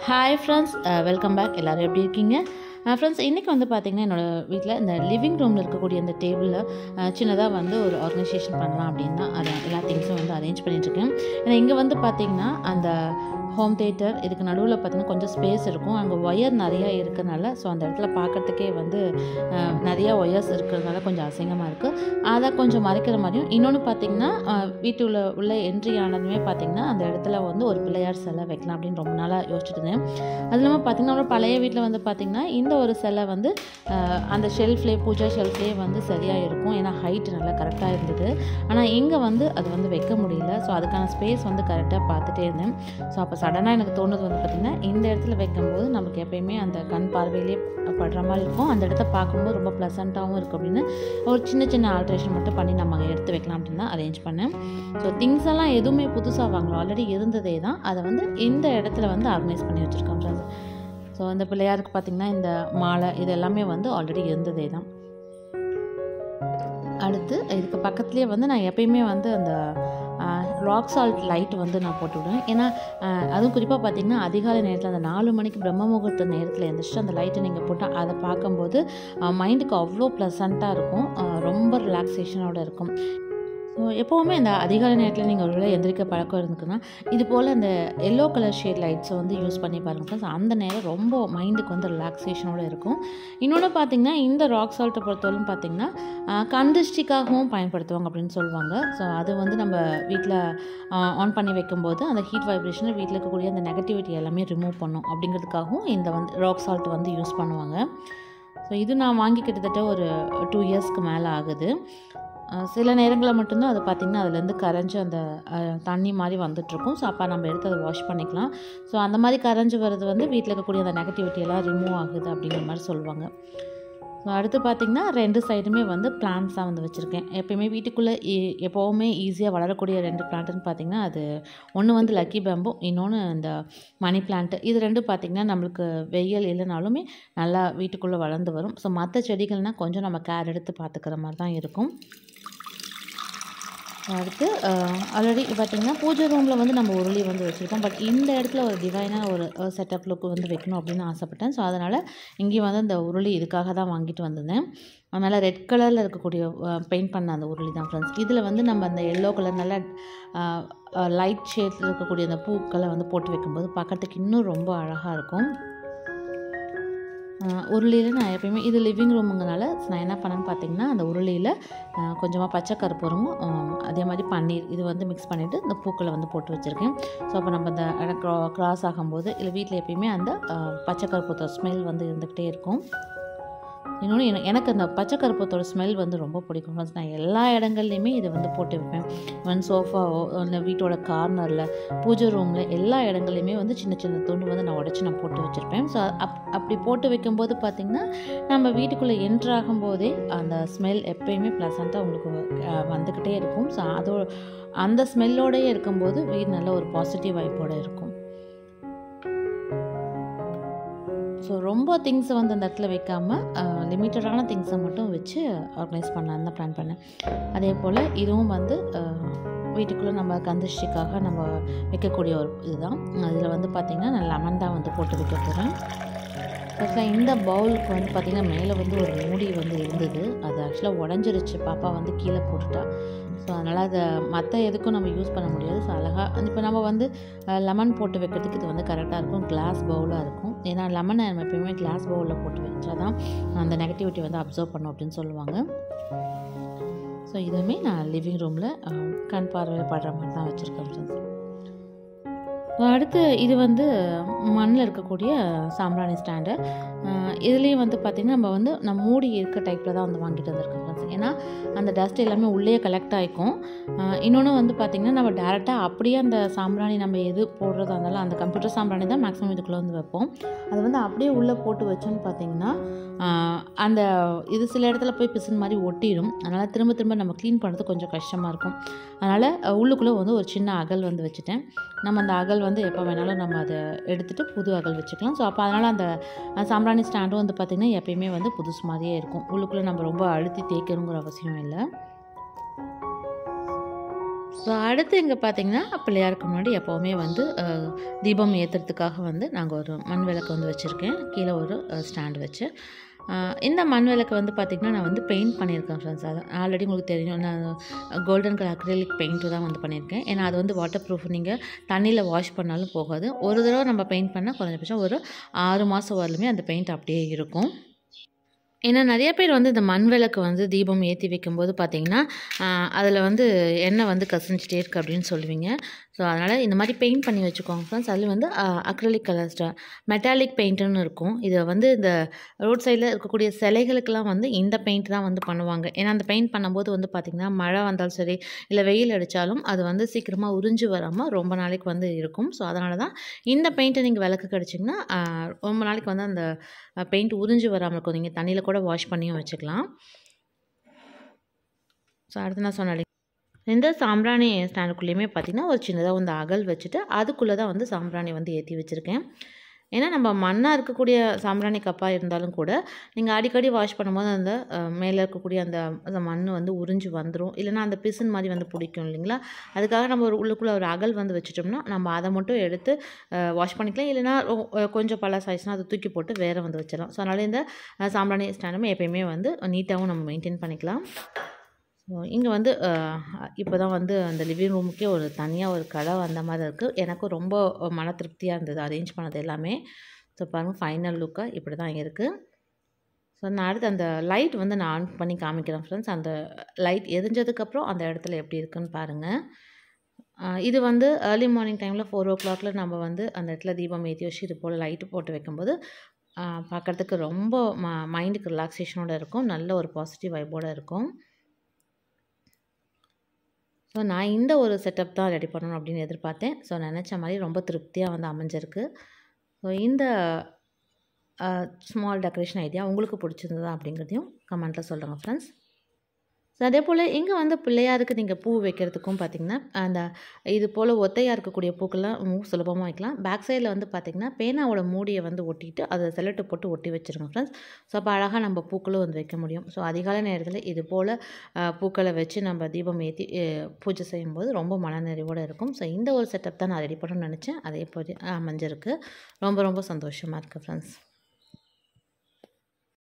Hi friends, welcome back. எல்லோரும் எப்படி இருக்கீங்க ஃப்ரெண்ட்ஸ்? இன்றைக்கி வந்து பார்த்திங்கன்னா என்னோடய வீட்டில் இந்த லிவிங் ரூமில் இருக்கக்கூடிய அந்த டேபிளில் சின்னதாக வந்து ஒரு ஆர்கனைசேஷன் பண்ணலாம் அப்படின்னு தான் அதை எல்லா திங்ஸும் வந்து அரேஞ்ச் பண்ணிகிட்ருக்கேன். ஏன்னா இங்கே வந்து பார்த்திங்கன்னா அந்த ஹோம் தேட்டர் இதுக்கு நடுவில் பார்த்திங்கன்னா கொஞ்சம் ஸ்பேஸ் இருக்கும். அங்கே ஒயர் நிறையா இருக்கிறதுனால ஸோ அந்த இடத்துல பார்க்குறதுக்கே வந்து நிறையா ஒயர்ஸ் இருக்கிறதுனால கொஞ்சம் அசிங்கமாக இருக்குது. அதை கொஞ்சம் மறைக்கிற மாதிரியும், இன்னொன்று பார்த்திங்கன்னா வீட்டுக்குள்ள உள்ள என்ட்ரி ஆனதுமே பார்த்திங்கன்னா அந்த இடத்துல வந்து ஒரு பிள்ளையார் சிலை வைக்கலாம் அப்படின்னு ரொம்ப நாளாக யோசிச்சுட்டு இருந்தேன். அது இல்லாமல் பார்த்திங்கன்னா ஒரு பழைய வீட்டில் வந்து பார்த்திங்கன்னா இந்த ஒரு சிலை வந்து அந்த ஷெல்ஃப்லேயே பூஜா ஷெல்ஃப்லேயே வந்து சரியாக இருக்கும். ஏன்னா ஹைட்டு நல்லா கரெக்டாக இருந்தது. ஆனால் இங்கே வந்து அது வந்து வைக்க முடியல. ஸோ அதுக்கான ஸ்பேஸ் வந்து கரெக்டாக பார்த்துட்டே இருந்தேன். ஸோ அப்போ சடனாக எனக்கு தோணுது வந்து பார்த்திங்கன்னா இந்த இடத்துல வைக்கும்போது நமக்கு எப்போயுமே அந்த கண் பார்வையிலே படுற மாதிரி இருக்கும். அந்த இடத்த பார்க்கும்போது ரொம்ப ப்ளசண்ட்டாகவும் இருக்கும் அப்படின்னு ஒரு சின்ன சின்ன ஆல்ட்ரேஷன் மட்டும் பண்ணி நம்ம எடுத்து வைக்கலாம் அப்படின்னு தான் அரேஞ்ச் பண்ணேன். ஸோ திங்ஸ் எல்லாம் எதுவுமே புதுசாக வாங்கலாம், ஆல்ரெடி இருந்ததே தான். அதை வந்து இந்த இடத்துல வந்து ஆர்கனைஸ் பண்ணி வச்சுருக்கோம் ஃப்ரெண்ட்ஸ். ஸோ இந்த பிள்ளையாருக்கு பார்த்திங்கன்னா இந்த மாலை இது எல்லாமே வந்து ஆல்ரெடி இருந்ததே தான். அடுத்து இதுக்கு பக்கத்துலேயே வந்து நான் எப்பயுமே வந்து அந்த ராக் சால்ட் லைட் வந்து நான் போட்டு விடுவேன். ஏன்னா அதுவும் குறிப்பாக பார்த்திங்கன்னா அதிகாலை நேரத்தில் அந்த 4 மணிக்கு பிரம்ம முகூர்த்த நேரத்தில் எழுந்திரிச்சிட்டு அந்த லைட்டை நீங்கள் போட்டால் அதை பார்க்கும்போது மைண்டுக்கு அவ்வளோ ப்ளசண்ட்டாக இருக்கும், ரொம்ப ரிலாக்ஸேஷனோடு இருக்கும். ஸோ எப்போவுமே அந்த அதிகாலை நேரத்தில் நீங்கள் ஒரு எந்திரிக்க பழக்கம் இருந்துக்குன்னா இது போல் அந்த எல்லோ கலர் ஷேட் லைட்ஸை வந்து யூஸ் பண்ணி பாருங்கள் ஃப்ரெண்ட்ஸ். அந்த நேரம் ரொம்ப மைண்டுக்கு வந்து ரிலாக்ஸேஷனோடு இருக்கும். இன்னொன்று பார்த்திங்கன்னா இந்த ராக் சால்ட்டை பொறுத்தவரைக்கும் பார்த்திங்கன்னா கந்திஷ்டிக்காகவும் பயன்படுத்துவாங்க அப்படின்னு சொல்லுவாங்க. ஸோ அது வந்து நம்ம வீட்டில் ஆன் பண்ணி வைக்கும்போது அந்த ஹீட் வைப்ரேஷனை வீட்டில் இருக்கக்கூடிய அந்த நெகட்டிவிட்டி எல்லாமே ரிமூவ் பண்ணும் அப்படிங்கிறதுக்காகவும் இந்த வந்து ராக் சால்ட் வந்து யூஸ் பண்ணுவாங்க. ஸோ இது நான் வாங்கி கிட்டத்தட்ட ஒரு 2 இயர்ஸ்க்கு மேலே ஆகுது. சில நேரங்களில் மட்டும்தான் அது பார்த்திங்கன்னா அதுலேருந்து கரைஞ்சி அந்த தண்ணி மாதிரி வந்துட்டுருக்கும். ஸோ அப்போ நம்ம எடுத்து அதை வாஷ் பண்ணிக்கலாம். ஸோ அந்த மாதிரி கரைஞ்சி வர்றது வந்து வீட்டில் இருக்கக்கூடிய அந்த நெகட்டிவிட்டியெல்லாம் ரிமூவ் ஆகுது அப்படிங்கிற மாதிரி சொல்லுவாங்க. ஸோ அடுத்து பார்த்திங்கன்னா 2 சைடுமே வந்து பிளான்ட்ஸாக வந்து வச்சுருக்கேன். எப்போயுமே வீட்டுக்குள்ளே எப்போவுமே ஈஸியாக வளரக்கூடிய 2 பிளான்ட்டுன்னு பார்த்திங்கன்னா அது ஒன்று வந்து லக்கி பேம்பு, இன்னொன்று இந்த மணி பிளான்ட்டு. இது 2 பார்த்திங்கன்னா நம்மளுக்கு வெயில் இல்லைனாலுமே நல்லா வீட்டுக்குள்ளே வளர்ந்து வரும். ஸோ மற்ற செடிகள்னால் கொஞ்சம் நம்ம கேர் எடுத்து பார்த்துக்கிற மாதிரி தான் இருக்கும். அடுத்து ஆல்ரெடி பார்த்திங்கன்னா பூஜை ரூமில் வந்து நம்ம உருளி வந்து வச்சுருக்கோம். பட் இந்த இடத்துல ஒரு டிவைனாக ஒரு செட்டப் லுக்கு வந்து வைக்கணும் அப்படின்னு ஆசைப்பட்டேன். ஸோ அதனால் இங்கேயும் வந்து இந்த உருளி இதுக்காக தான் வாங்கிட்டு வந்திருந்தேன். அதனால் ரெட் கலரில் இருக்கக்கூடிய பெயிண்ட் பண்ண அந்த உருளி தான் ஃப்ரெண்ட்ஸ். இதில் வந்து நம்ம அந்த எல்லோ கலர் நல்லா லைட் ஷேட்ஸில் இருக்கக்கூடிய அந்த பூக்களை வந்து போட்டு வைக்கும்போது பார்க்குறதுக்கு இன்னும் ரொம்ப அழகாக இருக்கும். உருளியில் நான் எப்பயுமே இது லிவிங் ரூமுங்கனால நான் என்ன பண்ணேன்னு பார்த்திங்கன்னா அந்த உருளியில் கொஞ்சமாக பச்சை கற்பூரமும் அதே மாதிரி பன்னீர் இது வந்து மிக்ஸ் பண்ணிவிட்டு இந்த பூக்களை வந்து போட்டு வச்சுருக்கேன். ஸோ அப்போ நம்ம இந்த க்ராஸ் ஆகும்போது இல்லை வீட்டில் எப்பயுமே அந்த பச்சை கற்பூரத்தோட ஸ்மெல் வந்து இருந்துக்கிட்டே இருக்கும். இன்னொன்று எனக்கு அந்த பச்சை கற்பூரத்தோட ஸ்மெல் வந்து ரொம்ப பிடிக்கும். நான் எல்லா இடங்கள்லையுமே இதை வந்து போட்டு வைப்பேன். ஈவன் சோஃபாவோ இல்லை வீட்டோட கார்னரில் பூஜை ரூமில் எல்லா இடங்கள்லையுமே வந்து சின்ன சின்ன துண்டு வந்து நான் உடச்சி நான் போட்டு வச்சுருப்பேன். ஸோ அப்படி போட்டு வைக்கும்போது பார்த்திங்கன்னா நம்ம வீட்டுக்குள்ளே என்ட்ரு ஆகும்போதே அந்த ஸ்மெல் எப்போயுமே ப்ளசண்ட்டாக உங்களுக்கு வந்துக்கிட்டே இருக்கும். ஸோ அந்த ஸ்மெல்லோடையே இருக்கும்போது வீடு நல்ல ஒரு பாசிட்டிவ் வைப்போடு இருக்கும். ஸோ ரொம்ப திங்ஸை வந்து அந்த இடத்துல வைக்காமல் லிமிட்டடான திங்ஸை மட்டும் வச்சு ஆர்கனைஸ் பண்ணலான்னு தான் பிளான் பண்ணேன். அதே போல் இதுவும் வந்து வீட்டுக்குள்ளே நம்ம கந்திஷ்டிக்காக நம்ம வைக்கக்கூடிய ஒரு இதுதான். அதில் வந்து பார்த்திங்கன்னா நான் லெமன் தான் வந்து போட்டு வைக்க போகிறேன். ஆக்சுவலாக இந்த பவுலுக்கு வந்து பார்த்திங்கன்னா மேலே வந்து ஒரு மூடி வந்து இருந்தது. அது ஆக்சுவலாக உடஞ்சிருச்சு, பாப்பா வந்து கீழே போட்டுட்டா. ஸோ அதனால் அதை மற்ற எதுக்கும் நம்ம யூஸ் பண்ண முடியாது. ஸோ அழகாக இப்போ நம்ம வந்து லெமன் போட்டு வைக்கிறதுக்கு இது வந்து கரெக்டாக இருக்கும். கிளாஸ் பவுலாக இருக்கும். ஏன்னா லெமனை நம்ம எப்பயுமே கிளாஸ் பவுலில் போட்டு வச்சா தான் அந்த நெகட்டிவிட்டி வந்து அப்சர்வ் பண்ணும் அப்படின்னு சொல்லுவாங்க. ஸோ இதுவுமே நான் லிவிங் ரூமில் கண் பார்வையில் படுற மாதிரி தான் வச்சுருக்கேன் ஃப்ரெண்ட்ஸ். அடுத்து இது வந்து மண்ணில் இருக்கக்கூடிய சாம்பிராணி ஸ்டாண்டு. இதுலேயும் வந்து பார்த்திங்கன்னா நம்ம மூடி இருக்க டைப்பில் தான் வந்து வாங்கிட்டு வந்திருக்கோம் ஃப்ரெண்ட்ஸ். ஏன்னா அந்த டஸ்ட் எல்லாமே உள்ளே கலெக்ட் ஆகிக்கும். இன்னொன்று வந்து பார்த்திங்கன்னா நம்ம டேரெக்டாக அப்படியே அந்த சாம்பிராணி நம்ம எது போடுறதா இருந்தாலும் அந்த கம்ப்யூட்டர் சாம்பிராணி தான் மேக்ஸிமம் இதுக்குள்ளே வந்து வைப்போம். அது வந்து அப்படியே உள்ளே போட்டு வச்சோன்னு பார்த்திங்கன்னா அந்த இது சில இடத்துல போய் பிசின் மாதிரி ஒட்டிடும். அதனால் திரும்ப திரும்ப நம்ம க்ளீன் பண்ணுறது கொஞ்சம் கஷ்டமாக இருக்கும். அதனால் உள்ளுக்குள்ளே வந்து ஒரு சின்ன அகல் வந்து வச்சுட்டேன். நம்ம அந்த அகல் வந்து எப்போ வேணாலும் நம்ம அதை எடுத்துகிட்டு புது அகல் வச்சுக்கலாம். ஸோ அப்போ அதனால் அந்த சாம்பிராணி ஸ்டாண்டும் வந்து பார்த்திங்கன்னா எப்பயுமே வந்து புதுசு மாதிரியே இருக்கும். உள்ளுக்குள்ளே நம்ம ரொம்ப அழுத்தி தேய்க்கணுங்கிற அவசியம் இல்லை. ஸோ அடுத்து இங்கே பார்த்தீங்கன்னா பிள்ளையாருக்கு முன்னாடி எப்போவுமே வந்து தீபம் ஏற்றுறதுக்காக வந்து நாங்கள் ஒரு மண் விளக்கு வந்து வச்சுருக்கேன். கீழே ஒரு ஸ்டாண்ட் வச்சு. இந்த மண் விளக்கு வந்து பார்த்திங்கன்னா நான் வந்து பெயிண்ட் பண்ணியிருக்கேன் ஃப்ரெண்ட்ஸ். அது ஆல்ரெடி உங்களுக்கு தெரியும். நான் கோல்டன் கலர் அக்ரிலிக் பெயிண்ட்டு தான் வந்து பண்ணியிருக்கேன். ஏன்னா அது வந்து வாட்டர் ப்ரூஃப், நீங்கள் தண்ணியில் வாஷ் பண்ணாலும் போகாது. ஒரு தடவை நம்ம பெயிண்ட் பண்ணால் குறைஞ்சபட்சம் ஒரு 6 மாதம் வரலுமே அந்த பெயிண்ட் அப்படியே இருக்கும். ஏன்னா நிறைய பேர் வந்து இந்த மண் விளக்கு வந்து தீபம் ஏற்றி வைக்கும்போது பார்த்தீங்கன்னா, அதில் வந்து எண்ணெய் வந்து கசிஞ்சிட்டே இருக்குது அப்படின்னு சொல்லுவீங்க. ஸோ அதனால் இந்த மாதிரி பெயிண்ட் பண்ணி வச்சுக்கோங்க ஃப்ரெண்ட்ஸ். அதில் வந்து அக்ரிலிக் கலர் மெட்டாலிக் பெயிண்ட்டுன்னு இருக்கும். இதை வந்து இந்த ரோட் சைடில் இருக்கக்கூடிய சிலைகளுக்கெல்லாம் வந்து இந்த பெயிண்ட் தான் வந்து பண்ணுவாங்க. ஏன்னா அந்த பெயிண்ட் பண்ணும்போது வந்து பார்த்திங்கன்னா, மழை வந்தாலும் சரி, இல்லை வெயில் அடித்தாலும் அது வந்து சீக்கிரமாக உறிஞ்சு வராமல் ரொம்ப நாளைக்கு வந்து இருக்கும். ஸோ அதனால தான் இந்த பெயிண்ட்டை நீங்கள் விளக்கு அடிச்சிங்கன்னா ரொம்ப நாளைக்கு வந்து அந்த பெயிண்ட் உறிஞ்சு வராமல் இருக்கும். நீங்கள் தண்ணியில் கூட வாஷ் பண்ணியும் வச்சுக்கலாம். ஸோ அடுத்து நான் சொன்னேன், இந்த சாம்பிராணி ஸ்டாண்டுக்குள்ளேயுமே பார்த்திங்கன்னா ஒரு சின்னதாக வந்து அகல் வச்சுட்டு அதுக்குள்ளே தான் வந்து சாம்பிராணி வந்து ஏற்றி வச்சுருக்கேன். ஏன்னா நம்ம மண்ணாக இருக்கக்கூடிய சாம்பிராணி கப்பாக இருந்தாலும் கூட நீங்கள் அடிக்கடி வாஷ் பண்ணும்போது அந்த மேலே இருக்கக்கூடிய அந்த மண் வந்து உறிஞ்சு வந்துடும். இல்லைனா அந்த பிசின் மாதிரி வந்து பிடிக்கும் இல்லைங்களா? அதுக்காக நம்ம உள்ளுக்குள்ளே ஒரு அகல் வந்து வச்சுட்டோம்னா நம்ம அதை மட்டும் எடுத்து வாஷ் பண்ணிக்கலாம். இல்லைனா கொஞ்சம் பழசாயிடுச்சுன்னா அதை தூக்கி போட்டு வேறு வந்து வச்சிடலாம். ஸோ அதனால் இந்த சாம்பிராணி ஸ்டாண்டுமே எப்பயுமே வந்து நீட்டாகவும் நம்ம மெயின்டைன் பண்ணிக்கலாம். ஸோ இங்கே வந்து இப்போ தான் வந்து அந்த லிவிங் ரூமுக்கே ஒரு தனியாக ஒரு கடை வந்த மாதிரி இருக்குது. எனக்கும் ரொம்ப மன திருப்தியாக இருந்தது அரேஞ்ச் பண்ணது எல்லாமே. ஸோ பாருங்கள், ஃபைனல் லுக்காக இப்படி தான் இருக்குது. ஸோ நான் அடுத்து அந்த லைட் வந்து நான் ஆன் பண்ணி காமிக்கிறேன் ஃப்ரெண்ட்ஸ். அந்த லைட் எரிஞ்சதுக்கப்புறம் அந்த இடத்துல எப்படி இருக்குன்னு பாருங்கள். இது வந்து ஏர்லி மார்னிங் டைமில் 4 o'clock நம்ம வந்து அந்த இடத்துல தீபம் ஏற்றி வச்சு இது போல் லைட்டு போட்டு வைக்கும்போது பார்க்குறதுக்கு ரொம்ப மைண்டுக்கு ரிலாக்ஸேஷனோடு இருக்கும். நல்ல ஒரு பாசிட்டிவ் வைப்போடு இருக்கும். ஸோ நான் இந்த ஒரு செட்டப் தான் ரெடி பண்ணணும் அப்படின்னு எதிர்பார்த்தேன். ஸோ நினச்ச மாதிரி ரொம்ப திருப்தியாக வந்து அமைஞ்சிருக்கு. ஸோ இந்த ஸ்மால் டெக்கரேஷன் ஐடியா உங்களுக்கு பிடிச்சிருந்ததா அப்படிங்கிறதையும் கமெண்ட்டில் சொல்லுங்கள் ஃப்ரெண்ட்ஸ். ஸோ அதே போல் இங்கே வந்து பிள்ளையாருக்கு நீங்கள் பூ வைக்கிறதுக்கும் பார்த்திங்கன்னா, அந்த இது போல் ஒத்தையாக இருக்கக்கூடிய பூக்கள்லாம் சுலபமாக வைக்கலாம். பேக் சைடில் வந்து பார்த்திங்கன்னா பேனாவோட மூடியை வந்து ஒட்டிட்டு அதை செல்லட்டு போட்டு ஒட்டி வச்சுருங்க ஃப்ரெண்ட்ஸ். ஸோ அப்போ அழகாக நம்ம பூக்களும் வந்து வைக்க முடியும். ஸோ அதிகாலை நேரத்தில் இது போல் பூக்களை வச்சு நம்ம தீபம் ஏற்றி பூஜை செய்யும்போது ரொம்ப மனநிறைவோடு இருக்கும். ஸோ இந்த ஒரு செட்டப் தான் நான் ரெடி பண்ணணும்னு நினச்சேன். அதே போல் அமைஞ்சிருக்கு. ரொம்ப ரொம்ப சந்தோஷமாக இருக்குது ஃப்ரெண்ட்ஸ்.